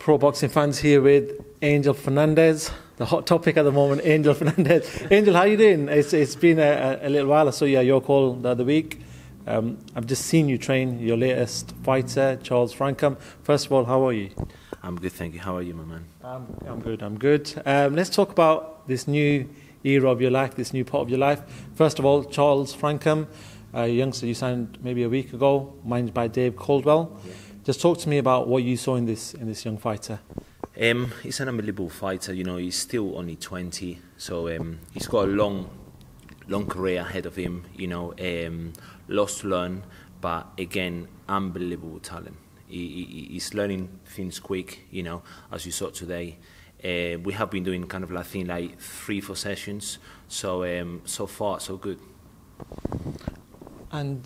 Pro boxing fans here with Angel Fernandez, the hot topic at the moment, Angel Fernandez. Angel, how you doing? It's been a little while. I saw you at your call the other week. I've just seen you train your latest fighter, Charles Frankham. First of all, how are you? I'm good, thank you. How are you, my man? I'm good. Let's talk about this new era of your life, this new part of your life. First of all, Charles Frankham, a youngster you signed maybe a week ago, managed by Dave Caldwell. Yeah. Just talk to me about what you saw in this young fighter. He's an unbelievable fighter. You know, he's still only 20, so he's got a long career ahead of him. You know, lots to learn, but again, unbelievable talent. He's learning things quick. You know, as you saw today. We have been doing kind of like 3-4 sessions, so so far so good. And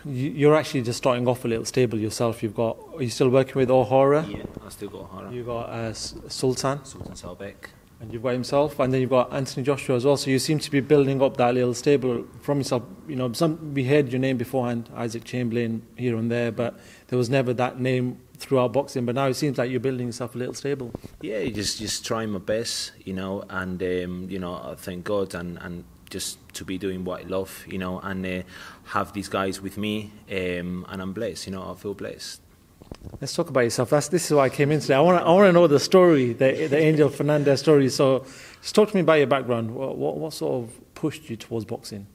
you're actually just starting off a little stable yourself. Are you still working with Ohara? Yeah, I still got Ohara. You've got Sultan Salbeck. And you've got himself, and then you've got Anthony Joshua as well. So you seem to be building up that little stable from yourself. You know, we heard your name beforehand, Isaac Chamberlain, here and there, but there was never that name throughout boxing. But now it seems like you're building yourself a little stable. Yeah, just trying my best, you know, and you know, I thank God and just to be doing what I love, you know, and have these guys with me, and I'm blessed, you know, I feel blessed. Let's talk about yourself. This is why I came in today. I want to know the story, the Angel Fernandez story. So just talk to me about your background. What sort of pushed you towards boxing?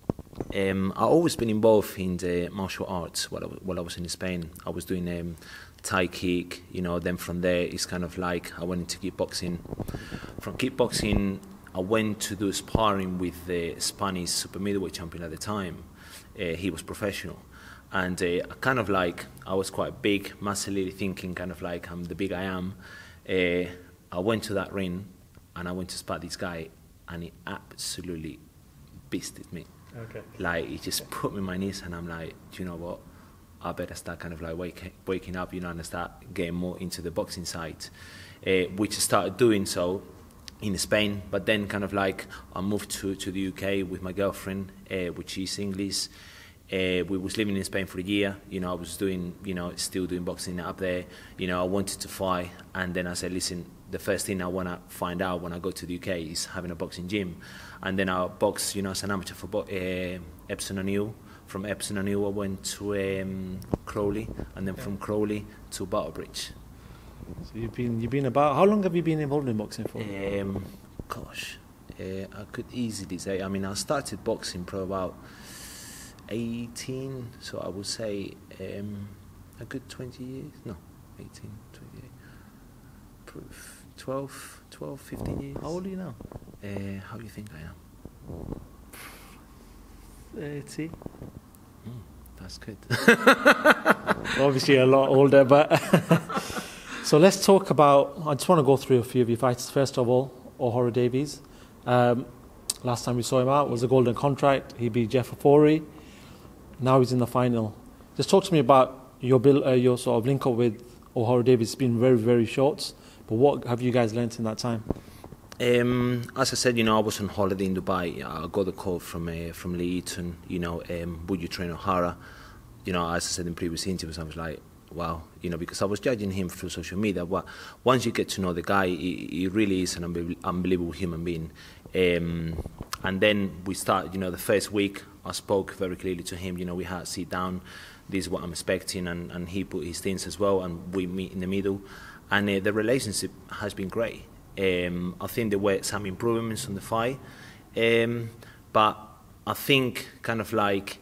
I've always been involved in the martial arts while I was in Spain. I was doing Thai kick, you know, then from there it's kind of like I went into kickboxing. From kickboxing, I went to do sparring with the Spanish super middleweight champion at the time. He was professional. And kind of like, I was quite big, massively thinking kind of like I'm the big I am. I went to that ring and I went to spar this guy and he absolutely beasted me. Okay. Like, he just put me on my knees and I'm like, do you know what? I better start kind of like waking up, you know, and start getting more into the boxing side. Which I started doing so in Spain, but then kind of like I moved to the UK with my girlfriend, which is English. We was living in Spain for a year, you know, I was doing, you know, still doing boxing up there, you know, I wanted to fight, and then I said, listen, the first thing I want to find out when I go to the UK is having a boxing gym. And then I boxed, you know, as an amateur for Epsom O'Neill. From Epsom O'Neill I went to Crawley, and then from Crawley to Battlebridge. So you've been about, how long have you been involved in boxing for? Gosh, I could easily say, I mean, I started boxing probably about 18, so I would say a good 20 years, no, 18, 28, 12, 15 years. How old are you now? How do you think I am? 80. That's good. Obviously a lot older, but... So let's talk about, I just want to go through a few of your fights. First of all, Ohara Davies. Last time we saw him out was a golden contract. He beat Jeff Ofori. Now he's in the final. Just talk to me about your sort of link up with Ohara Davies. It's been very, very short, but what have you guys learnt in that time? As I said, you know, I was on holiday in Dubai. I got a call from Lee Eaton, you know, would you train Ohara? You know, as I said in previous interviews, I was like, wow, you know, because I was judging him through social media. But once you get to know the guy, he really is an unbelievable human being. And then we start, you know, the first week, I spoke very clearly to him. You know, we had to sit down. This is what I'm expecting, and he put his things as well, and we meet in the middle. And the relationship has been great. I think there were some improvements on the fight, but I think kind of like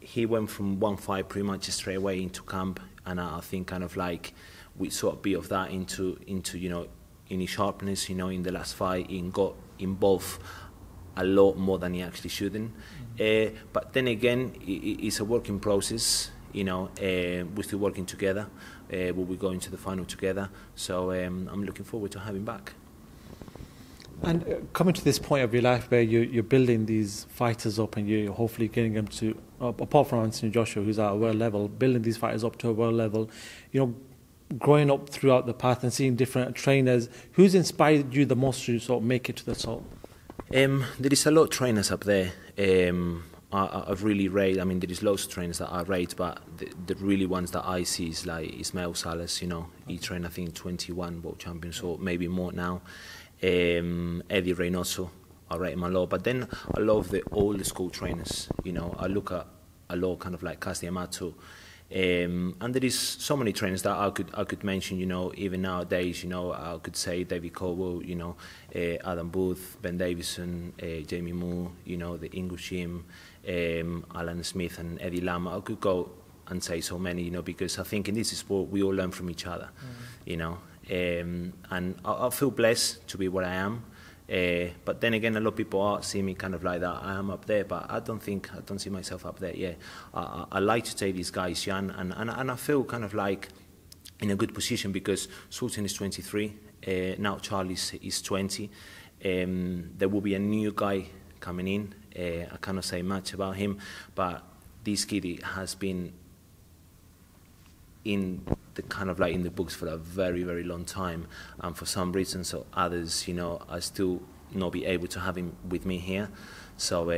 he went from one fight pretty much straight away into camp, and I think kind of like we saw a bit of that into you know, in his sharpness, you know, in the last fight, he got involved a lot more than he actually shouldn't. But then again, it's a working process, you know, we're still working together, we'll be going to the final together, so I'm looking forward to having back. And coming to this point of your life where you're building these fighters up and you're hopefully getting them to, apart from Anthony Joshua, who's at a world level, building these fighters up to a world level, you know, growing up throughout the path and seeing different trainers, who's inspired you the most to sort of make it to the top? There is a lot of trainers up there. I really rate. I mean, there is lots of trainers that I rate, but the really ones that I see is like Ismael Salas. He trained I think 21 world champions or maybe more now. Eddie Reynoso, I rate him a lot. But then I love the old school trainers. I look at a lot kind of like Casti Amato. And there is so many trainers that I could mention, even nowadays, I could say David Caldwell, Adam Booth, Ben Davison, Jamie Moore, the English Gym, Alan Smith and Eddie Lama. I could go and say so many, because I think in this sport we all learn from each other, and I feel blessed to be where I am. But then again, a lot of people see me kind of like that. I am up there, but I don't see myself up there. Yeah, I like to take these guys young, and I feel kind of like in a good position because Sultan is 23, now Charlie is 20. There will be a new guy coming in. I cannot say much about him, but this kid has been in the kind of like in the books for a very, very long time, and for some reasons or others, I still not be able to have him with me here. So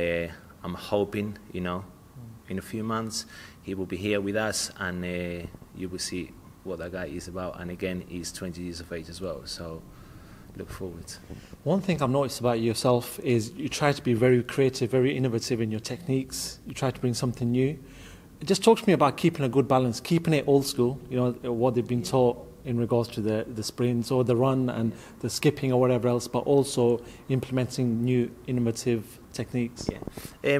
I'm hoping, in a few months he will be here with us, and you will see what that guy is about. And again, he's 20 years of age as well, so look forward. One thing I've noticed about yourself is you try to be very creative, very innovative in your techniques. You try to bring something new. Just talk to me about keeping a good balance, keeping it old school, what they've been taught in regards to the sprints or the run and the skipping or whatever else, but also implementing new innovative techniques. Yeah.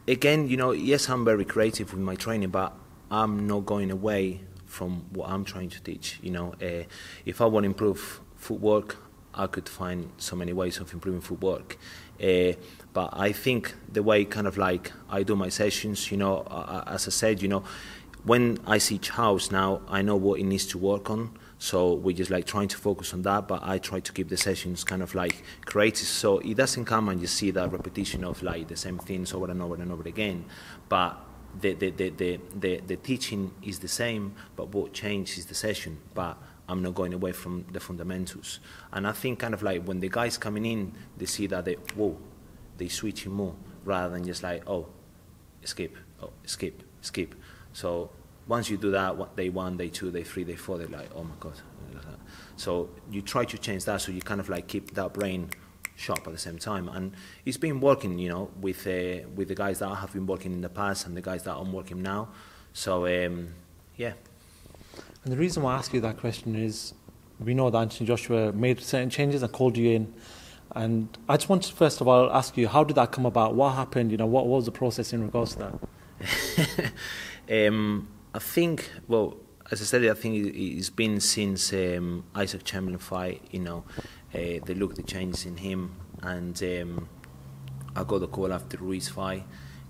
Again, yes, I'm very creative with my training, but I'm not going away from what I'm trying to teach. If I want to improve footwork, I could find so many ways of improving footwork. But I think the way kind of like I do my sessions, as I said, when I see Charles now, I know what he needs to work on. So we're just like trying to focus on that, but I try to keep the sessions kind of like creative. So it doesn't come and you see that repetition of like the same things over and over and over again. But the teaching is the same, but what changes is the session. But I'm not going away from the fundamentals. And I think kind of like when the guys coming in, they see that they switching more rather than just like, skip, skip. So once you do that, day 1, day 2, day 3, day 4, they're like, oh my God. So you try to change that so you kind of like keep that brain sharp at the same time. And it's been working, with the guys that I have been working in the past and the guys that I'm working now. So, yeah. And the reason why I ask you that question is we know that Anthony Joshua made certain changes and called you in. And I just want to first of all ask you, how did that come about? What happened? What was the process in regards to that? I think, well, as I said, I think it's been since Isaac Chamberlain fight. They looked the changes in him, and I got the call after Ruiz fight.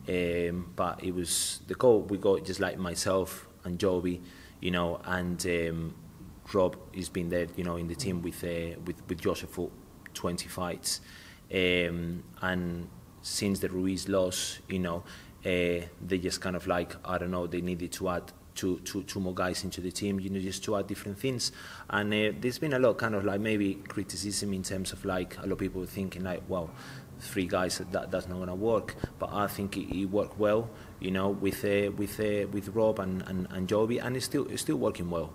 But it was the call we got just like myself and Joby, and Rob has been there, in the team with Joshua for 20 fights, and since the Ruiz loss, they just kind of like, I don't know, they needed to add two more guys into the team, just to add different things. And there's been a lot kind of like maybe criticism in terms of like a lot of people thinking like, wow, 3 guys, that's not going to work. But I think it worked well, with Rob and Joby, and it's still working well,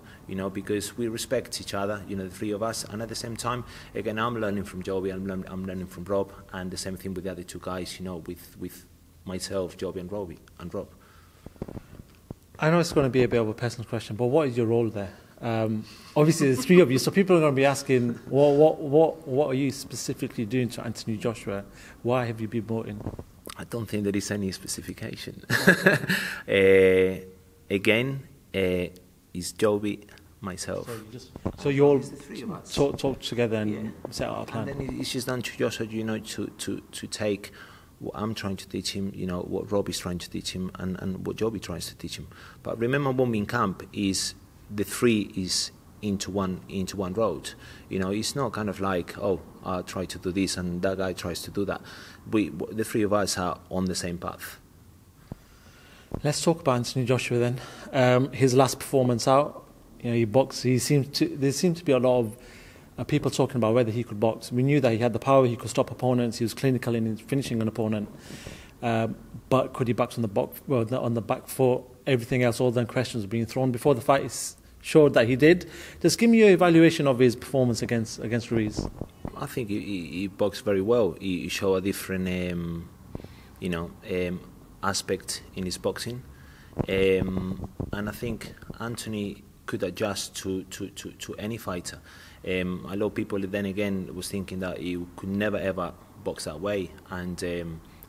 because we respect each other, the 3 of us, and at the same time, again, I'm learning from Joby, I'm learning from Rob, and the same thing with the other 2 guys, with myself, Joby, and Rob. I know it's going to be a bit of a personal question, but what is your role there? Obviously, there's 3 of you, so people are going to be asking, what are you specifically doing to Anthony Joshua? Why have you been brought in? I don't think there is any specification. Again, it's Joby, myself. So you all the 3 of us. talk together and set out a plan. And then it's just down to Joshua, to take what I'm trying to teach him, what Rob is trying to teach him, and what Joby tries to teach him. But remember, when we in camp, is the 3 is into one road. It's not kind of like, I try to do this and that guy tries to do that. The 3 of us are on the same path. Let's talk about Anthony Joshua then. His last performance out, he boxed. There seemed to be a lot of people talking about whether he could box. We knew that he had the power, he could stop opponents, he was clinical in his finishing an opponent. but could he box on the back foot? Everything else, all the questions were being thrown before the fight showed that he did. Just give me your evaluation of his performance against Ruiz. I think he boxed very well. He showed a different, aspect in his boxing, and I think Anthony could adjust to any fighter. A lot of people then again was thinking that he could never ever box that way, and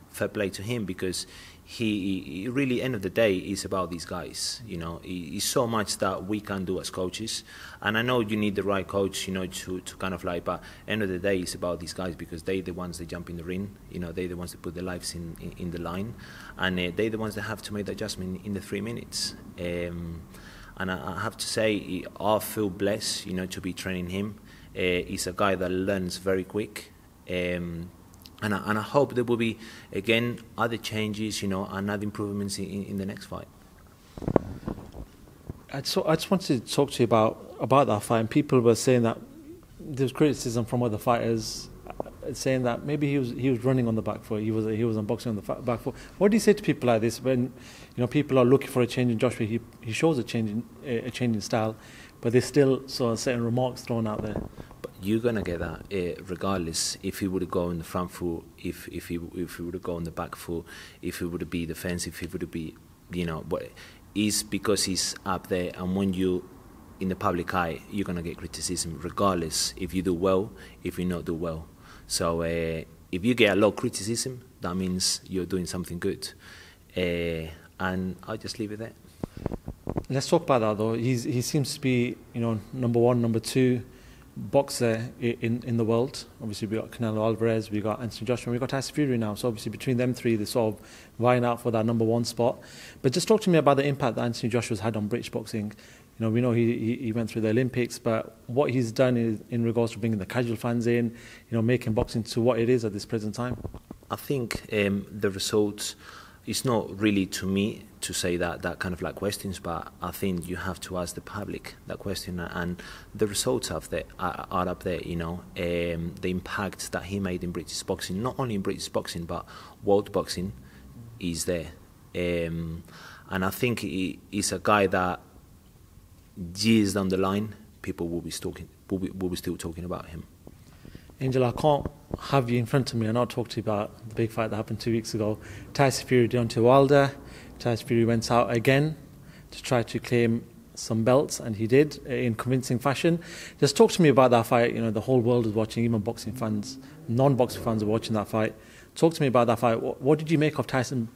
fair play to him, because he really, end of the day, is about these guys. He's so much that we can do as coaches, and I know you need the right coach, to kind of like, but end of the day, it's about these guys, because they're the ones that jump in the ring. They're the ones that put their lives in the line, and they're the ones that have to make the adjustment in the 3 minutes. And I have to say, I feel blessed, to be training him. He's a guy that learns very quick. And I hope there will be, again, other changes, and other improvements in the next fight. I just wanted to talk to you about that fight. And people were saying that there was criticism from other fighters saying that maybe he was running on the back foot. He was unboxing on the back foot. What do you say to people like this when people are looking for a change in Joshua? He shows a change in style, but there's still sort of certain remarks thrown out there. You're gonna get that regardless. If he would go on the front foot, if he would go on the back foot, if he would be defensive, if he would be, but it's because he's up there, and when you in the public eye, you're gonna get criticism regardless if you do well, if you not do well. So if you get a lot of criticism, that means you're doing something good, and I'll just leave it there. Let's talk about that though. He seems to be number one, number two boxer in the world. Obviously we got Canelo Alvarez, we got Anthony Joshua, we got Tyson Fury now, so obviously between them three they're sort of vying out for that number one spot. But just talk to me about the impact that Anthony Joshua's had on British boxing. We know he went through the Olympics, but what he's done is in regards to bringing the casual fans in, making boxing to what it is at this present time. I think the results, it's not really to me to say that kind of like questions, but I think you have to ask the public that question, and the results are up there. The impact that he made in British boxing, not only in British boxing but world boxing, is there. And I think he's a guy that years down the line people will be still talking about him. Angel, I can't have you in front of me and not talk to you about the big fight that happened 2 weeks ago. Tyson Fury, Deontay Wilder. Tyson Fury went out again to try to claim some belts, and he did in convincing fashion. Just talk to me about that fight. The whole world is watching, even boxing fans, non-boxing fans are watching that fight. Talk to me about that fight. What did you make of Tyson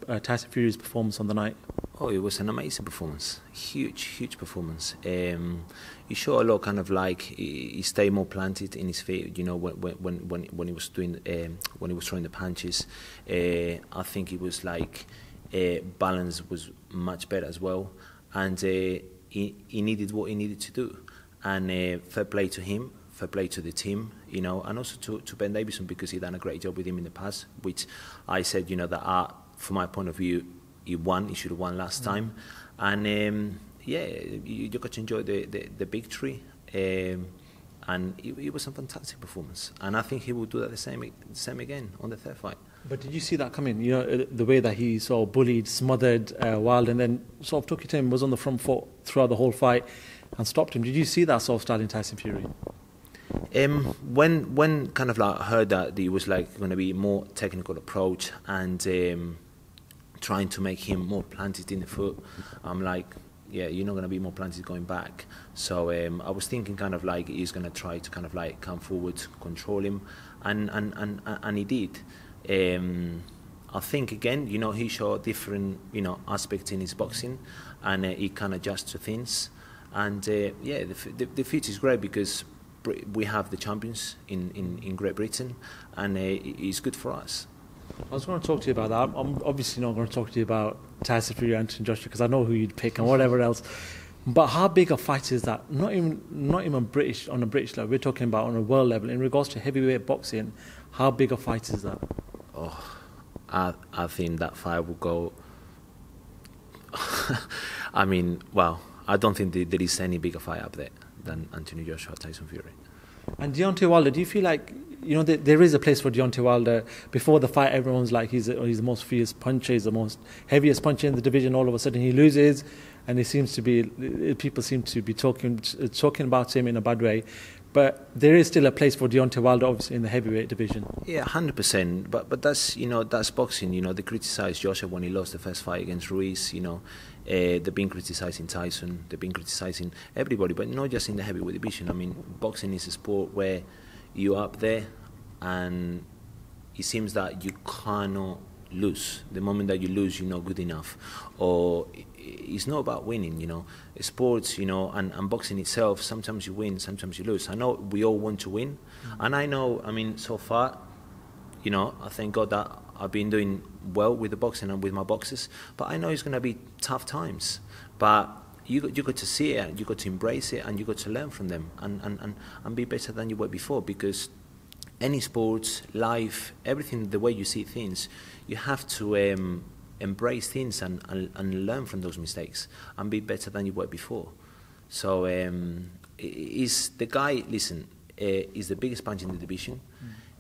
Fury's performance on the night? Oh, it was an amazing performance. Huge performance. He showed a lot, kind of like he stayed more planted in his feet. When he was doing when he was throwing the punches, I think it was like balance was much better as well, and he needed what he needed to do. And fair play to him. Fair play to the team, and also to Ben Davison, because he done a great job with him in the past, which I said, that from my point of view, he should have won last time. And you got to enjoy the victory, and it was a fantastic performance, and I think he will do that the same again on the third fight. But did you see that coming? The way that he sort of bullied, smothered Wilder, and then sort of took it to him, was on the front foot throughout the whole fight and stopped him. Did you see that sort of style in Tyson Fury? When kind of like heard that it was like going to be more technical approach and trying to make him more planted in the foot, I'm like, yeah, you're not going to be more planted going back. So I was thinking kind of like he's going to try to kind of like come forward, control him, and he did. I think again, he showed different aspects in his boxing, and he can adjust to things. And the future is great because we have the champions in Great Britain, and it's good for us. I was going to talk to you about that. I'm obviously not going to talk to you about Tyson Fury, Anthony Joshua, because I know who you'd pick and whatever else. But how big a fight is that? Not even British on a British level. We're talking about on a world level in regards to heavyweight boxing. How big a fight is that? Oh, I think that fight will go. I mean, well, I don't think there is any bigger fight up there than Anthony Joshua, Tyson Fury. And Deontay Wilder, do you feel like, you know, there is a place for Deontay Wilder? Before the fight, everyone's like he's the most fierce puncher, he's the most heaviest puncher in the division. All of a sudden he loses, and people seem to be talking about him in a bad way. But there is still a place for Deontay Wilder, obviously, in the heavyweight division. Yeah, 100%. But that's, you know, that's boxing. You know, they criticised Joshua when he lost the first fight against Ruiz. You know, they've been criticising Tyson. They've been criticising everybody, but not just in the heavyweight division. I mean, boxing is a sport where you're up there, and it seems that you cannot lose. The moment that you lose, you're not good enough, or it's not about winning, you know. Sports, you know, and boxing itself, sometimes you win, sometimes you lose. I know we all want to win, and I know, I mean, so far, you know, I thank God that I've been doing well with the boxing and with my boxers, but I know it's going to be tough times. But you got to see it, you got to embrace it, and you got to learn from them, and be better than you were before, because any sports, life, everything, the way you see things, you have to embrace things and learn from those mistakes and be better than you were before. So is the guy, listen, is the biggest punch in the division.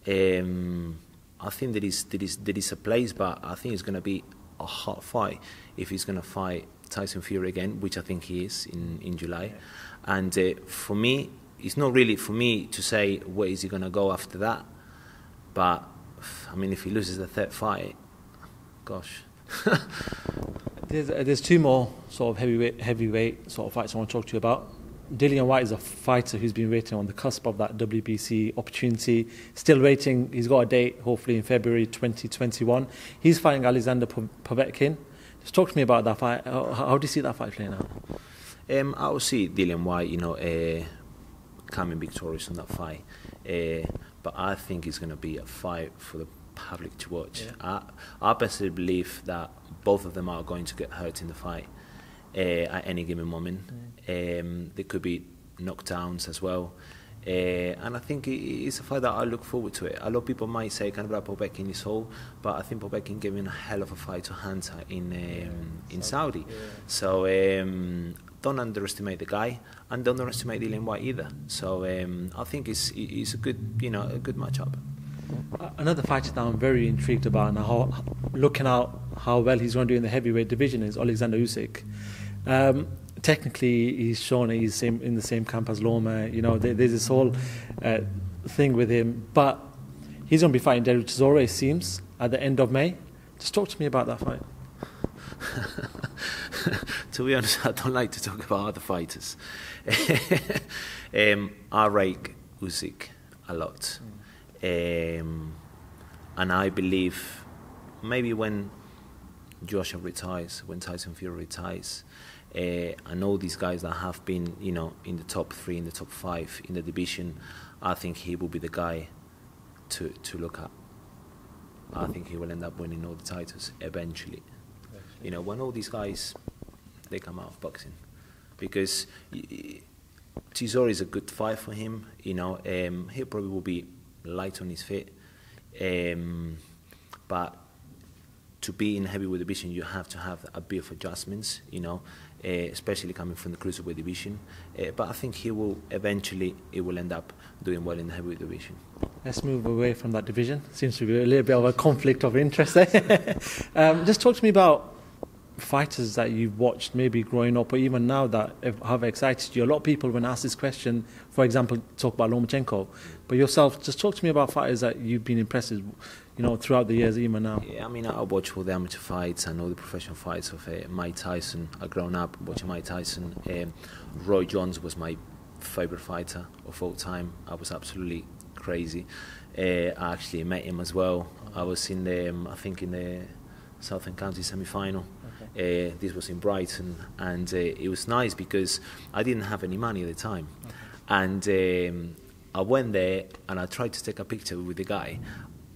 I think there is a place, but I think it's going to be a hard fight if he's going to fight Tyson Fury again, which I think he is in July. And for me, it's not really for me to say where is he going to go after that. But I mean, if he loses the third fight, gosh. There's two more sort of heavyweight sort of fights I want to talk to you about. Dillian Whyte is a fighter who's been waiting on the cusp of that WBC opportunity. Still waiting. He's got a date, hopefully in February 2021. He's fighting Alexander Povetkin. Just talk to me about that fight. How do you see that fight playing out? I will see Dillian Whyte, you know, coming victorious on that fight. But I think it's going to be a fight for the public to watch. Yeah. I personally believe that both of them are going to get hurt in the fight at any given moment. There could be knockdowns as well. And I think it's a fight that I look forward to it. A lot of people might say kind of like Povetkin is all, but I think Povetkin gave him a hell of a fight to Hunter in Saudi. Yeah. So don't underestimate the guy, and don't underestimate Dillian Whyte either. So I think it's a good, you know, a good matchup. Another fighter that I'm very intrigued about, and looking out how well he's going to do in the heavyweight division, is Alexander Usyk. Technically, he's shown he's in the same camp as Loma. You know, there's this whole thing with him, but he's going to be fighting Usyk-Chisora, it seems, at the end of May. Just talk to me about that fight. To be honest, I don't like to talk about other fighters. I rate Usyk a lot. And I believe maybe when Joshua retires, when Tyson Fury retires, and all these guys that have been, you know, in the top 3, in the top 5 in the division, I think he will be the guy to look at. I think he will end up winning all the titles eventually. You know, when all these guys, they come out of boxing. Because Chisora is a good fight for him, you know, he probably will be light on his feet, but to be in heavyweight division, you have to have a bit of adjustments, you know, especially coming from the cruiserweight division. But I think he will end up doing well in the heavyweight division. Let's move away from that division. Seems to be a little bit of a conflict of interest there. Just talk to me about fighters that you've watched maybe growing up or even now that have excited you. A lot of people, when asked this question, for example, talk about Lomachenko, but yourself, just talk to me about fighters that you've been impressed with, you know, throughout the years, even now. Yeah, I mean, I watch all the amateur fights and all the professional fights of Mike Tyson. I grown up watching Mike Tyson. Roy Jones was my favourite fighter of all time. I was absolutely crazy. I actually met him as well. I was in the Southern County semi-final. This was in Brighton, and it was nice because I didn't have any money at the time. And I went there and I tried to take a picture with the guy,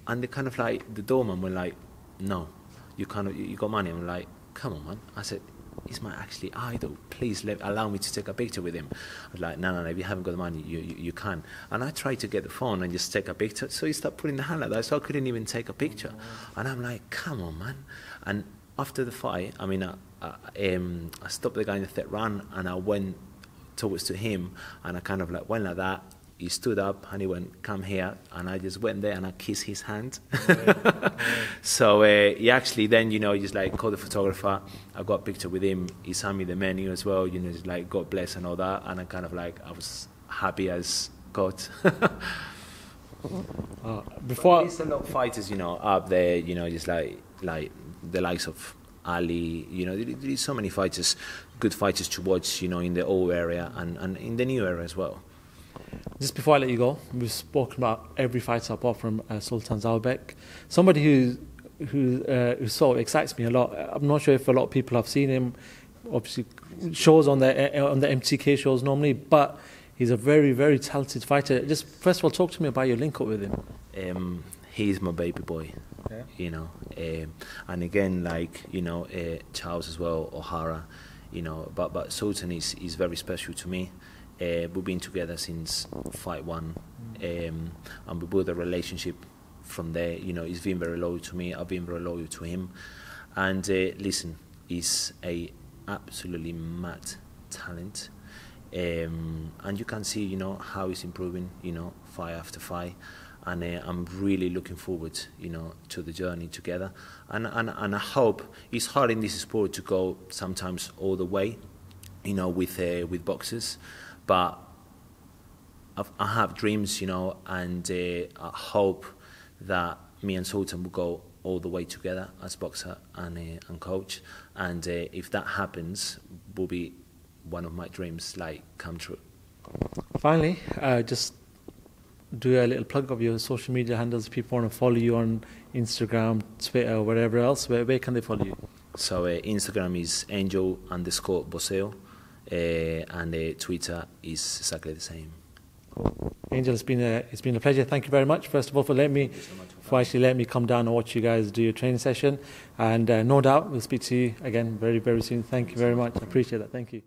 and the doorman were like, "No, you got money." I'm like, "Come on, man." I said, "He's my actually idol. Please allow me to take a picture with him." I was like, no, if you haven't got the money, you can't. And I tried to get the phone and just take a picture. So he started putting the hand like that, so I couldn't even take a picture. And I'm like, come on, man. And after the fight, I mean, I stopped the guy in the third round and I went towards to him, and I went like that. he stood up and he went, "Come here," and I just went there and I kissed his hand. So he actually then, you know, just like called the photographer. I got a picture with him. He sent me the menu as well, you know, just like God bless and all that. And I kind of like, I was happy as God. Before there's a lot of fighters, you know, up there, you know, just like the likes of Ali, you know, there's so many fighters, good fighters to watch, you know, in the old area and in the new era as well. Just before I let you go, we've spoken about every fighter apart from Sultan Zalbek. Somebody who sort of excites me a lot. I'm not sure if a lot of people have seen him. Obviously, shows on the MTK shows normally, but he's a very, very talented fighter. Just first of all, talk to me about your link up with him. He's my baby boy, yeah. You know, and again, like, you know, Charles as well, Ohara, you know, but Sultan is very special to me. We've been together since fight one, and we built a relationship from there. You know, he's been very loyal to me. I've been very loyal to him. And listen, he's a absolutely mad talent. And you can see, you know, how he's improving, you know, fight after fight. And I'm really looking forward, you know, to the journey together. And I hope it's hard in this sport to go sometimes all the way, you know, with boxers. But I have dreams, you know, and I hope that me and Sultan will go all the way together as boxer and coach. And if that happens, will be one of my dreams, like, come true. Finally, just do a little plug of your social media handles. If people want to follow you on Instagram, Twitter, or wherever else, where can they follow you? So Instagram is angel_boseo. And Twitter is exactly the same. Cool. Angel, it's been a pleasure. Thank you very much, first of all, for letting me come down and watch you guys do your training session. And no doubt we'll speak to you again very, very soon. Thank you very much. I appreciate that. Thank you.